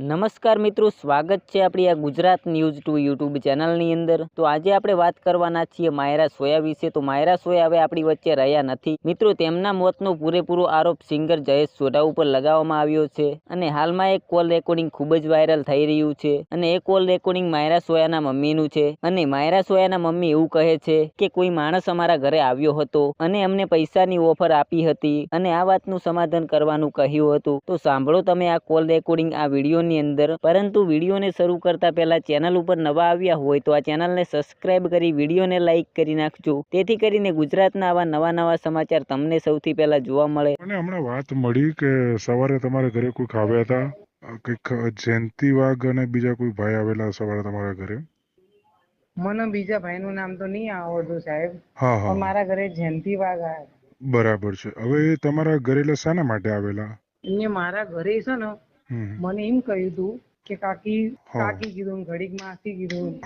નમસ્કાર મિત્રો, સ્વાગત છે આપણી આ ગુજરાત ન્યૂઝ 2 યુટ્યુબ ચેનલની અંદર। તો આજે આપણે વાત કરવાના છીએ માયરા સોયા વિશે। તો માયરા સોયા હવે આપણી વચ્ચે રહ્યા નથી મિત્રો। તેમના મોતનો પૂરેપૂરો આરોપ સિંગર જયેશ સોઢા ઉપર લગાવવામાં આવ્યો છે અને હાલમાં એક કોલ રેકોર્ડિંગ ખૂબ જ વાયરલ થઈ રહ્યું છે અને એ કોલ રેકોર્ડિંગ માયરા સોયાના મમ્મીનું છે અને માયરા સોયાના મમ્મી એવું કહે છે કે કોઈ માણસ અમારા ઘરે આવ્યો હતો અને અમને પૈસાની ઓફર આપી હતી અને આ વાતનું સમાધાન કરવાનું કહ્યું હતું। તો સાંભળો તમે આ કોલ રેકોર્ડિંગ આ વિડીયો અંદર। પરંતુ વિડીયોને શરૂ કરતા પહેલા ચેનલ ઉપર નવા આવ્યા હોય તો આ ચેનલને સબસ્ક્રાઇબ કરી વિડીયોને લાઈક કરી નાખજો, તેથી કરીને ગુજરાતના આવા નવા સમાચાર તમને સૌથી પહેલા જોવા મળે। મને હમણાં વાત મળી કે સવારે તમારા ઘરે કોઈ આવ્યા હતા, કંઈક જયંતિ વાઘ અને બીજા કોઈ ભાઈ આવેલા સવારે તમારા ઘરે? મને બીજા ભાઈનું નામ તો નહીં આવડતું સાહેબ, હા હા, પણ મારા ઘરે જયંતિ વાઘ આવ્યા। બરાબર છે। હવે તમારા ઘરે એટલે શાના માટે આવેલા? એમને મારા ઘરે છે ને મને એમ કહ્યું હતું કે કાકી કીધું, ઘડીક માસી કીધું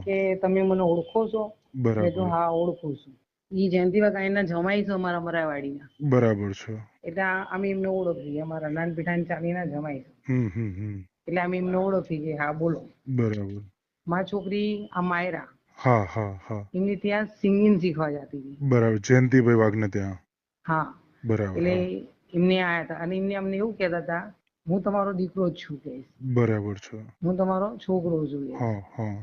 કે તમે મને ઓળખો છો? મેં તો હા ઓળખું છું। ઈ જયંતિ વાઘ એના જમાઈ છે અમારા મરાવાડીના। બરાબર છે। એટલે અમે એમને ઓળખીએ, અમારા નાન પીઠાની ચાલીના જમાઈ છે એટલે અમે એમને ઓળખી કે હા બોલો। બરાબર। મારી છોકરી આ માયરા, હા હા હા, એમની ત્યાં સિંગિંગ શીખવા જતી હતી। બરાબર, જયંતિભાઈ વાઘને ત્યાં? હા, બરાબર। એટલે એમને આયા હતા અને એમને અમને એવું કહેતા હતા હું તમારો દીકરો જ છું કે બરાબર છે, હું તમારો છોકરો છું। હા હા,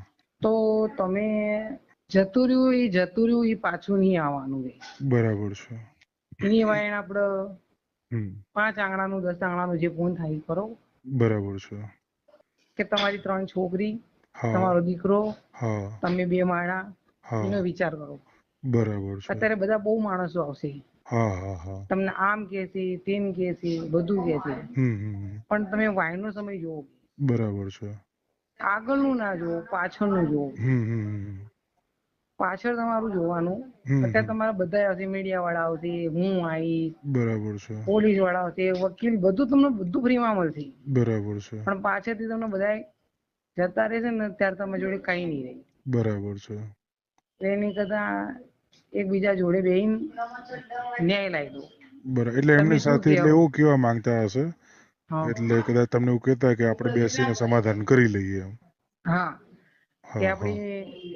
તો તમે જતું રહ્યું એ પાછું નહીં આવવાનું રહે। બરાબર છે। એની વાયણ આપણે 5 આંગણાનું 10 આંગણાનું જે પૂન થાય કરો। બરાબર છે કે તમારી 3 છોકરી, હા તમારો દીકરો, હા તમે 2 માણા, હા, એનો વિચાર કરો। બરાબર છે। અત્યારે બધા બહુ માણસો આવશે, હા હા હા, તમને આમ કહેશે તેમ કહેશે બધું કહેશે, પણ તમે વાયનો સમય જોવો। બરાબર છે। આગળનું ના જોવો, પાછળનું જોવો। પાછળ તમારું જોવાનું। અત્યારે તમારા બધા આવશે, મીડિયા વાળા આવશે, હું આવીશ, બરાબર છે, પોલીસ વાળા આવશે, વકીલ, બધું તમને બધું ફ્રીમાં મળશે। બરાબર છે, પણ પાછળથી તમને બધા જતા રહેશે ને ત્યારે તમારી જોડે કઈ નહીં રહે। બરાબર છે। એની કરતા એકબીજા જોડે બેહીને ન્યાય લાવી દો। બરાબર, એટલે એમની સાથે એટલે એવું કેવા માંગતા હશે, એટલે કદાચ તમને એવું કહેતા કે આપણે બેસીને સમાધાન કરી લઈએ એમ? હા, કે આપણે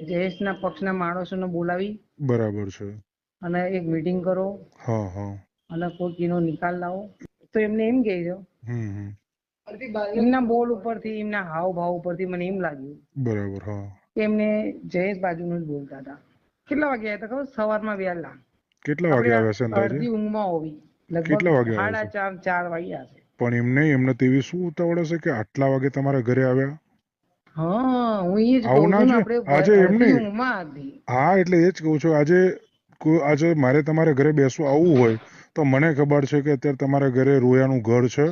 જયેશના પક્ષના માણસોને બોલાવી, બરાબર છે, અને એક મીટિંગ કરો અને કોઈ એનો નિકાલ લાવો। તો એમને એમ કહેજો, એમના બોલ ઉપરથી, એમના હાવભાવ ઉપરથી મને એમ લાગ્યું બરાબર, હા, કે એમને જયેશ બાજુનું જ બોલતા હતા। કેટલા વાગે આવ્યા હતા ખબર? સવારમાં વહેલા। કેટલા વાગે આવ્યા છે અંદાજે? અડધી ઊંઘમાં હોવી, કેટલા લગભગ વાગે આવ્યા છે? 3:30 4 વાગ્યા હશે। પણ એમને તેવી શું ઉતાવળ હશે કે આટલા વાગે તમારા ઘરે આવ્યા? હા, હું એ જ આવું કહું ના છું ને, છે આજે આપણે એમને, અડધી ઊંઘમાં હતી। હા એટલે એ જ કહું છું, આજે મારે તમારા ઘરે બેસવા આવવું હોય તો મને ખબર છે કે અત્યારે તમારા ઘરે રોયાનું ઘર છે,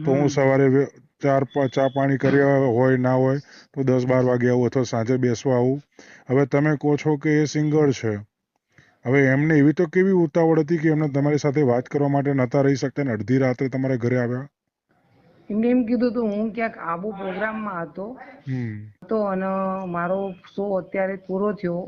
તો હું સવારે ચા પાણી કર્યા હોય ના હોય તો 10-12 વાગે આવું અથવા સાંજે બેસવા આવું। હવે તમે કહો છો કે એ સિંગર છે, હવે એમને એવી તો કેવી ઉતાવળ હતી કે એમને તમારી સાથે વાત કરવા માટે નતા રહી શકતા ને અડધી રાત્રે તમારા ઘરે આવ્યા? એમને એમ કીધું હતું હું ક્યાંક આબુ પ્રોગ્રામમાં હતો તો અને મારો શો અત્યારે પૂરો થયો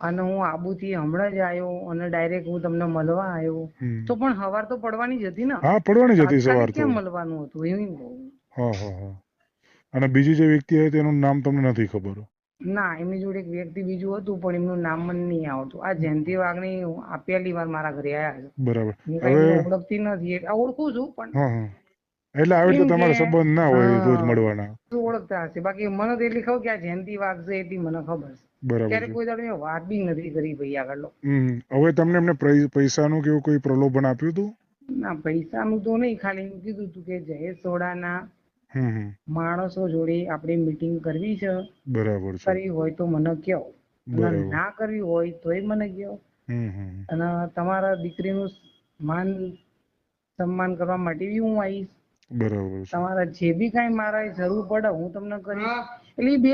અને હું આબુથી હમણાં જ આવ્યો અને ડાયરેક્ટ હું તમને મળવા આવ્યો। તો પણ સવાર તો પડવાની જ હતી ને? હા, પડવાની જ હતી સવાર તાત્કાલિક તો। કેમ મળવાનું હતું એવું કહું? હા હા હા, અને બીજી જે વ્યક્તિ હતી તેનું નામ તમને નથી ખબર? ના, એમની જોડે એક વ્યક્તિ બીજું હતું પણ એમનું નામ મને નહીં આવતું। આ જયંતિ વાઘની આ પહેલી વાર મારા ઘરે આવ્યા છે। બરાબર, હું કઈ હવે ઓળખતી નથી, ઓળખું છું પણ હા હા, એટલે આવી રીતે એમ કે તમારા સંબંધ ના હોય રોજ મળવાના? ઓળખતા હશે, બાકી મને તો એટલી ખબર કે આ જયંતિ વાઘ છે એટલી મને ખબર છે। બરાબર ત્યારે છે। કોઈ દાડો મેં વાત બી નથી કરી ભાઈ આગળ। હવે તમને એમને પૈસાનું કેવું કોઈ પ્રલોભન આપ્યું હતું? ના, પૈસાનું તો નહીં, ખાલી એમ કીધું હતું કે જયેશ સોઢાના માણસો જોડે આપણે મીટિંગ કરવી છે, બરાબર છે, કરવી હોય તો મને કહો, અને ના કરવી હોય તોય મને કહો, અને તમારા દીકરીનું માન સન્માન કરવા માટે બી હું આવીશ। બરાબર છે, તમારા જે બી કાંઈ મારા જરૂર પડે હું તમને કરીશ। એટલે બે